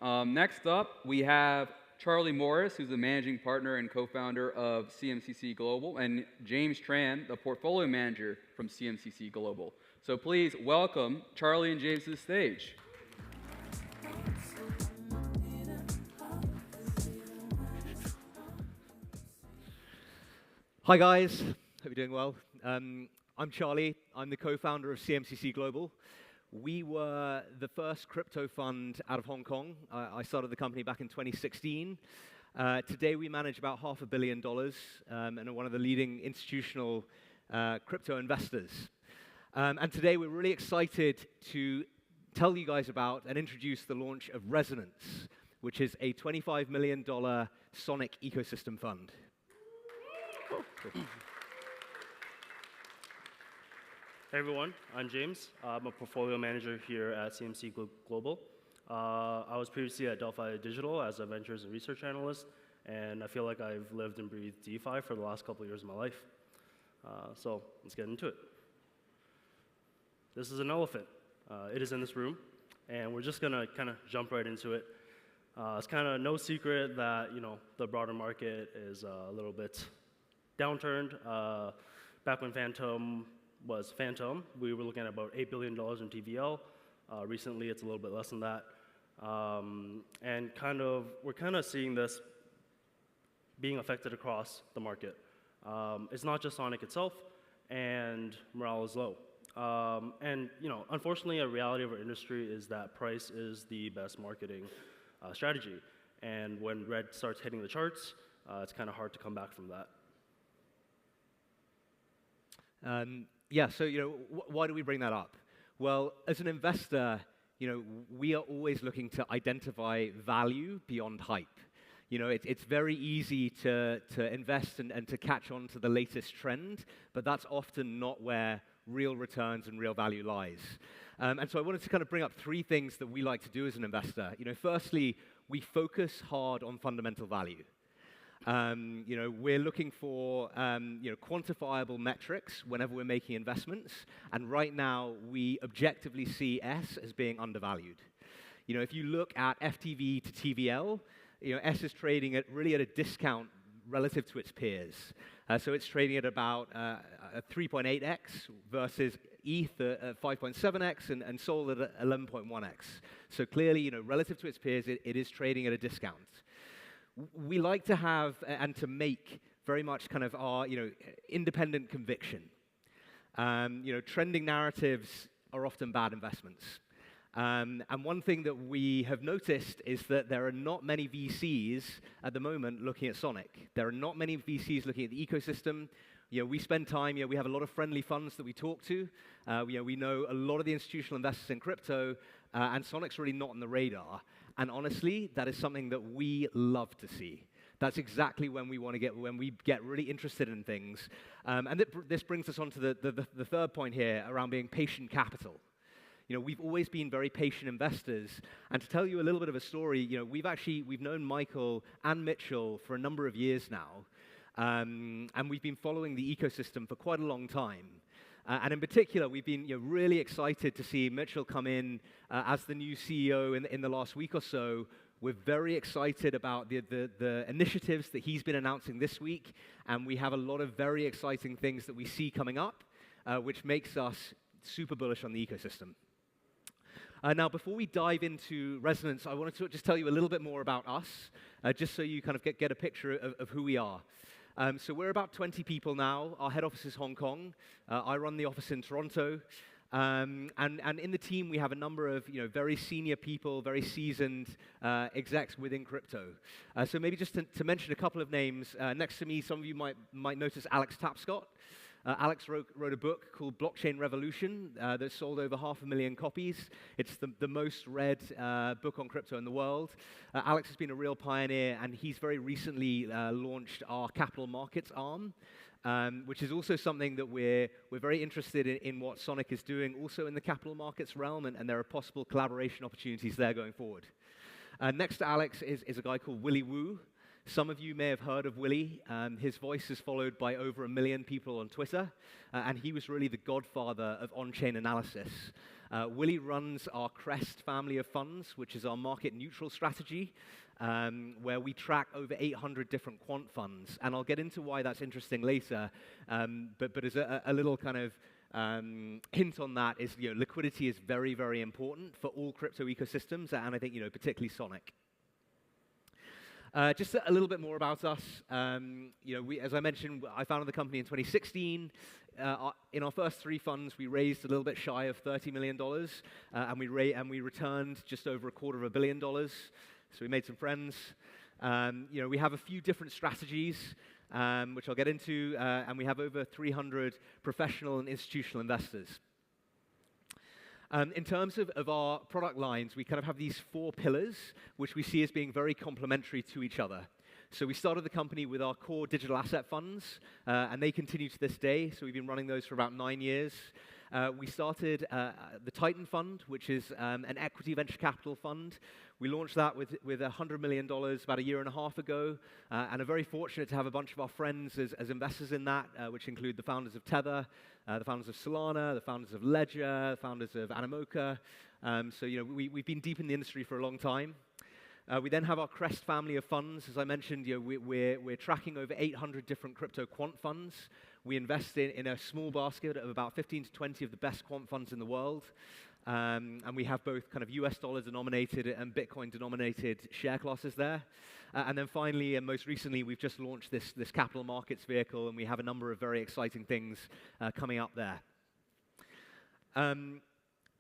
Next up, we have Charlie Morris, who's the managing partner and co-founder of CMCC Global, and James Tran, the portfolio manager from CMCC Global. So please welcome Charlie and James to the stage. Hi guys, hope you're doing well. I'm Charlie, I'm the co-founder of CMCC Global. We were the first crypto fund out of Hong Kong. I started the company back in 2016. Today we manage about $500 million and are one of the leading institutional crypto investors. And today we're really excited to tell you guys about and introduce the launch of Resonance, which is a $25 million Sonic ecosystem fund. Oh, cool. Hey everyone, I'm James. I'm a portfolio manager here at CMC Global. I was previously at Delphi Digital as a ventures and research analyst, and I feel like I've lived and breathed DeFi for the last couple of years of my life. So let's get into it. This is an elephant. It is in this room, and we're just gonna kind of jump right into it. It's kind of no secret that the broader market is a little bit downturned. Back when Phantom was Phantom, we were looking at about $8 billion in TVL. Recently, it's a little bit less than that. And we're kind of seeing this being affected across the market. It's not just Sonic itself, and morale is low. And unfortunately, a reality of our industry is that price is the best marketing strategy. And when red starts hitting the charts, it's kind of hard to come back from that. Yeah, so why do we bring that up? Well, as an investor, we are always looking to identify value beyond hype. It's very easy to invest and to catch on to the latest trend, but that's often not where real returns and real value lies. And so I wanted to kind of bring up three things that we like to do as an investor. Firstly, we focus hard on fundamental value. We're looking for quantifiable metrics whenever we're making investments, and right now we objectively see S as being undervalued. If you look at FTV to TVL, S is trading at a discount relative to its peers. So it's trading at about a 3.8x versus ETH at 5.7x and Sol at 11.1x. So clearly, relative to its peers, it is trading at a discount. We like to have and to make very much kind of our independent conviction. Trending narratives are often bad investments. And one thing that we have noticed is that there are not many VCs at the moment looking at Sonic. There are not many VCs looking at the ecosystem. We spend time, we have a lot of friendly funds that we talk to. We know a lot of the institutional investors in crypto, and Sonic's really not on the radar. And honestly, that is something that we love to see. That's exactly when we get really interested in things. And this brings us on to the third point here around being patient capital. We've always been very patient investors. And to tell you a little bit of a story, we've known Michael and Mitchell for a number of years now. And we've been following the ecosystem for quite a long time. And in particular, we've been really excited to see Mitchell come in as the new CEO in the last week or so. We're very excited about the initiatives that he's been announcing this week, and we have a lot of very exciting things that we see coming up, which makes us super bullish on the ecosystem. Now, before we dive into Resonance, I wanted to just tell you a little bit more about us, just so you kind of get a picture of who we are. So we're about 20 people now. Our head office is Hong Kong. I run the office in Toronto. And in the team, we have a number of very senior people, very seasoned execs within crypto. So maybe just to mention a couple of names. Next to me, some of you might notice Alex Tapscott. Alex wrote a book called Blockchain Revolution that sold over 500,000 copies. It's the most read book on crypto in the world. Alex has been a real pioneer, and he's very recently launched our capital markets arm, which is also something that we're very interested in what Sonic is doing also in the capital markets realm, and there are possible collaboration opportunities there going forward. Next to Alex is a guy called Willy Woo. Some of you may have heard of Willy. His voice is followed by over 1 million people on Twitter, and he was really the godfather of on-chain analysis. Willie runs our Crest family of funds, which is our market-neutral strategy, where we track over 800 different quant funds. And I'll get into why that's interesting later, but as a little kind of hint on that is, liquidity is very, very important for all crypto ecosystems, and I think, particularly Sonic. Just a little bit more about us. As I mentioned, I founded the company in 2016. In our first 3 funds, we raised a little bit shy of $30 million, and we returned just over $250 million. So we made some friends. We have a few different strategies, which I'll get into, and we have over 300 professional and institutional investors. In terms of our product lines, we kind of have these 4 pillars, which we see as being very complementary to each other. So we started the company with our core digital asset funds, and they continue to this day. So we've been running those for about 9 years. We started the Titan Fund, which is an equity venture capital fund. We launched that with $100 million about a year and a half ago, and are very fortunate to have a bunch of our friends as investors in that, which include the founders of Tether, the founders of Solana, the founders of Ledger, the founders of Animoca. We've been deep in the industry for a long time. We then have our Crest family of funds. As I mentioned, we're tracking over 800 different crypto quant funds. We invest in a small basket of about 15 to 20 of the best quant funds in the world. And we have both kind of US dollar denominated and Bitcoin denominated share classes there. And then finally, and most recently, we've just launched this capital markets vehicle, and we have a number of very exciting things coming up there.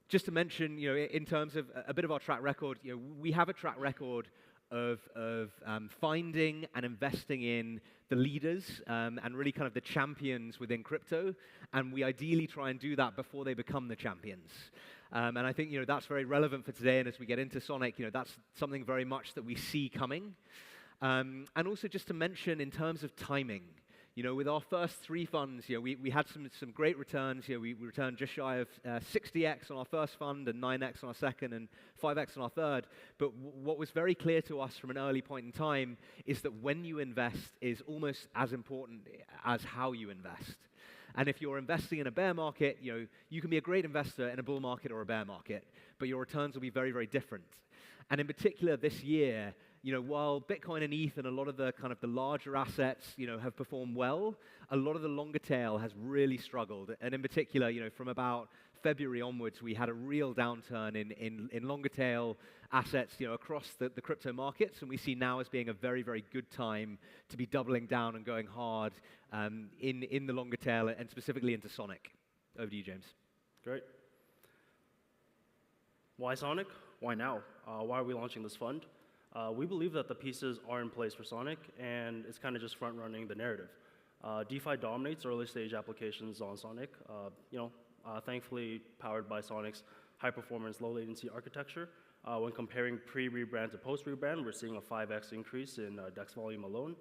Just to mention, in terms of a bit of our track record, we have a track record of finding and investing in the leaders and really kind of the champions within crypto, and we ideally try and do that before they become the champions. And I think that's very relevant for today, and as we get into Sonic, that's something very much that we see coming. And also just to mention in terms of timing, with our first 3 funds, we had some great returns. We returned just shy of 60x on our first fund and 9x on our second and 5x on our third. But what was very clear to us from an early point in time is that when you invest is almost as important as how you invest. And if you're investing in a bear market, you can be a great investor in a bull market or a bear market, but your returns will be very, very different. And in particular this year, while Bitcoin and ETH and a lot of the kind of the larger assets, have performed well, a lot of the longer tail has really struggled. And in particular, from about February onwards, we had a real downturn in longer tail assets, across the crypto markets, and we see now as being a very, very good time to be doubling down and going hard in the longer tail and specifically into Sonic. Over to you, James. Great. Why Sonic? Why now? Why are we launching this fund? We believe that the pieces are in place for Sonic, and it's kind of just front-running the narrative. DeFi dominates early-stage applications on Sonic, thankfully powered by Sonic's high-performance, low-latency architecture. When comparing pre-rebrand to post-rebrand, we're seeing a 5x increase in DEX volume alone,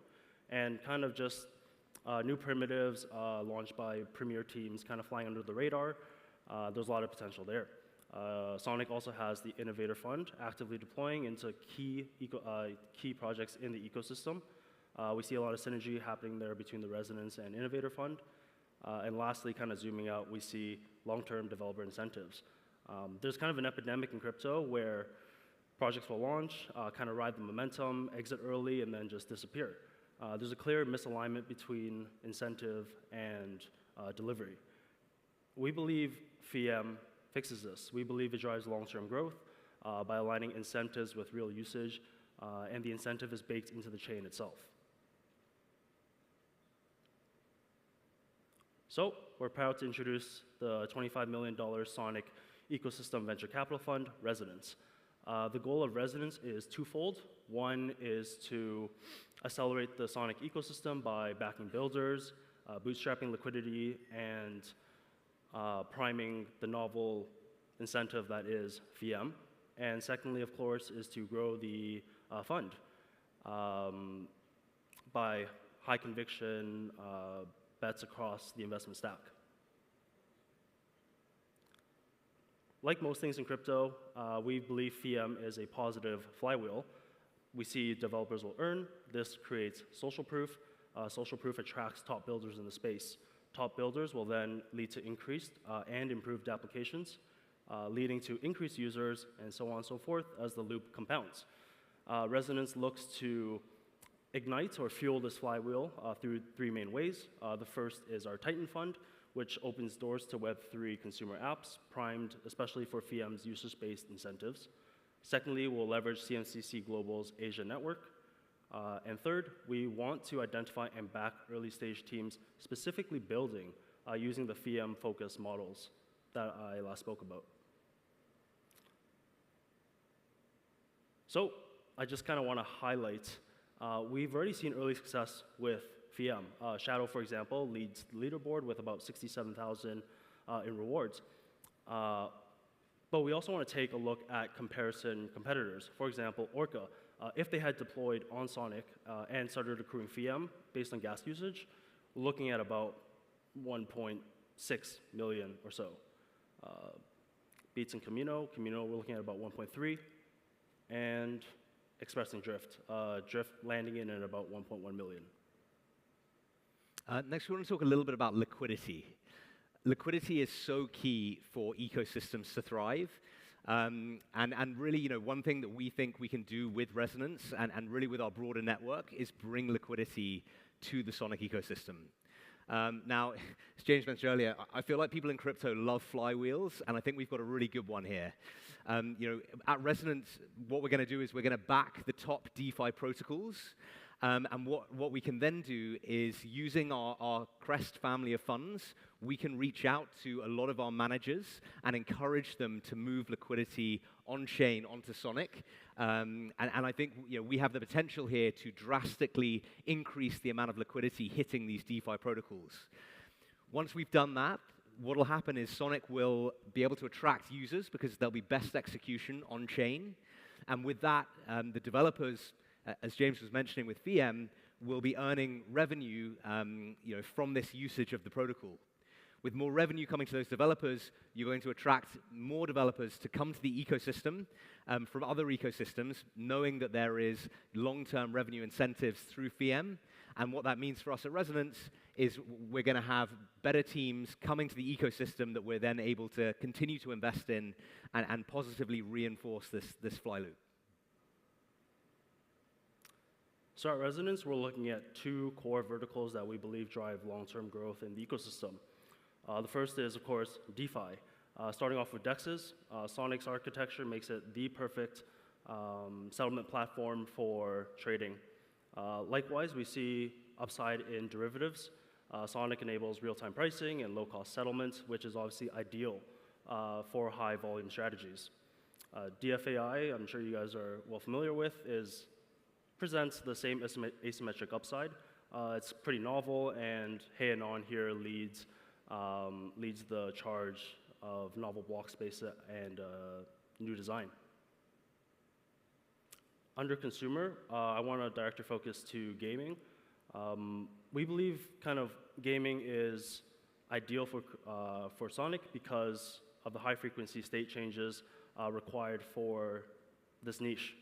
and kind of just new primitives launched by premier teams kind of flying under the radar. There's a lot of potential there. Sonic also has the Innovator Fund actively deploying into key projects in the ecosystem. We see a lot of synergy happening there between the Resonance and Innovator Fund. And lastly, kind of zooming out, we see long-term developer incentives. There's kind of an epidemic in crypto where projects will launch, kind of ride the momentum, exit early, and then just disappear. There's a clear misalignment between incentive and delivery. We believe FEM fixes this. We believe it drives long-term growth by aligning incentives with real usage, and the incentive is baked into the chain itself. So we're proud to introduce the $25 million Sonic Ecosystem Venture Capital Fund, Resonance. The goal of Resonance is twofold. One is to accelerate the Sonic ecosystem by backing builders, bootstrapping liquidity, and priming the novel incentive that is FEM. And secondly, of course, is to grow the fund by high conviction bets across the investment stack. Like most things in crypto, we believe FEM is a positive flywheel. We see developers will earn. This creates social proof. Social proof attracts top builders in the space. Top builders will then lead to increased and improved applications. leading to increased users and so on and so forth as the loop compounds. Resonance looks to ignite or fuel this flywheel through three main ways. The first is our Titan Fund, which opens doors to Web3 consumer apps, primed especially for FIAM's usage-based incentives. Secondly, we'll leverage CMCC Global's Asia network. And third, we want to identify and back early-stage teams specifically building using the FIAM-focused models that I last spoke about. So I just kind of want to highlight, we've already seen early success with FIAM. Shadow, for example, leads the leaderboard with about 67,000 in rewards. But we also want to take a look at comparison competitors. For example, Orca, if they had deployed on Sonic and started accruing FIAM based on gas usage, we're looking at about 1.6 million or so. Beats and Camino, we're looking at about 1.3, and Expressing Drift, Drift landing in at about 1.1 million. Next, we want to talk a little bit about liquidity. Liquidity is so key for ecosystems to thrive. And really, one thing that we think we can do with Resonance and really with our broader network is bring liquidity to the Sonic ecosystem. Now, as James mentioned earlier, I feel like people in crypto love flywheels, and I think we've got a really good one here. At Resonance, what we're going to do is we're going to back the top DeFi protocols. And what we can then do is, using our Crest family of funds, we can reach out to a lot of our managers and encourage them to move liquidity on-chain onto Sonic. And I think we have the potential here to drastically increase the amount of liquidity hitting these DeFi protocols. Once we've done that, what will happen is Sonic will be able to attract users because there'll be best execution on-chain. And with that, the developers, as James was mentioning with FIAM, will be earning revenue from this usage of the protocol. With more revenue coming to those developers, you're going to attract more developers to come to the ecosystem from other ecosystems, knowing that there is long-term revenue incentives through FIAM. And what that means for us at Resonance is we're going to have better teams coming to the ecosystem that we're then able to continue to invest in and positively reinforce this fly loop. So at Resonance, we're looking at two core verticals that we believe drive long-term growth in the ecosystem. The first is, of course, DeFi. Starting off with DEXs, Sonic's architecture makes it the perfect settlement platform for trading. Likewise, we see upside in derivatives. Sonic enables real-time pricing and low-cost settlement, which is obviously ideal for high-volume strategies. DFAI, I'm sure you guys are well familiar with, presents the same asymmetric upside. It's pretty novel, and Hey Anon here leads the charge of novel block space and new design. Under consumer, I want to direct your focus to gaming. We believe kind of gaming is ideal for Sonic because of the high-frequency state changes required for this niche.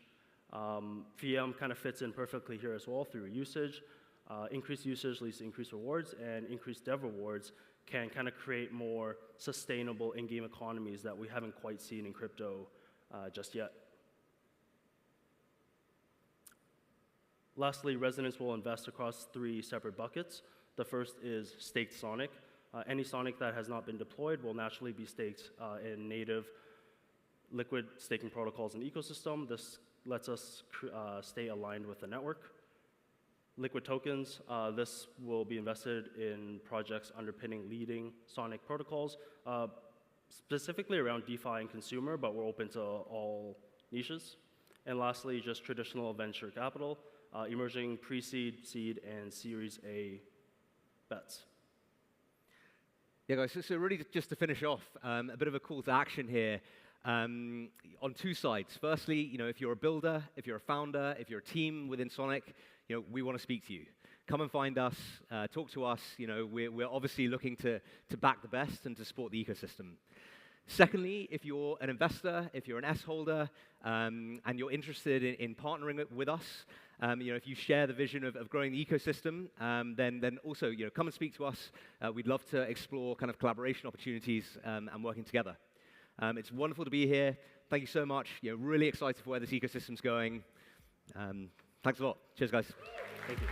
FIAM kind of fits in perfectly here as well through usage. Increased usage leads to increased rewards, and increased dev rewards can kind of create more sustainable in-game economies that we haven't quite seen in crypto just yet. Lastly, Resonance will invest across three separate buckets. The first is staked Sonic. Any Sonic that has not been deployed will naturally be staked in native liquid staking protocols and ecosystem. This lets us stay aligned with the network. Liquid tokens, this will be invested in projects underpinning leading Sonic protocols, specifically around DeFi and consumer, but we're open to all niches. And lastly, just traditional venture capital, emerging pre-seed, seed, and Series A bets. Yeah, guys, so really just to finish off, a bit of a call to action here on two sides. Firstly, if you're a builder, if you're a founder, if you're a team within Sonic, we want to speak to you. Come and find us, talk to us. We're obviously looking to back the best and to support the ecosystem. Secondly, if you're an investor, if you're an S holder, and you're interested in partnering with us, if you share the vision of growing the ecosystem, then also come and speak to us. We'd love to explore kind of collaboration opportunities and working together. It's wonderful to be here. Thank you so much. Really excited for where this ecosystem's going. Thanks a lot. Cheers, guys. Thank you.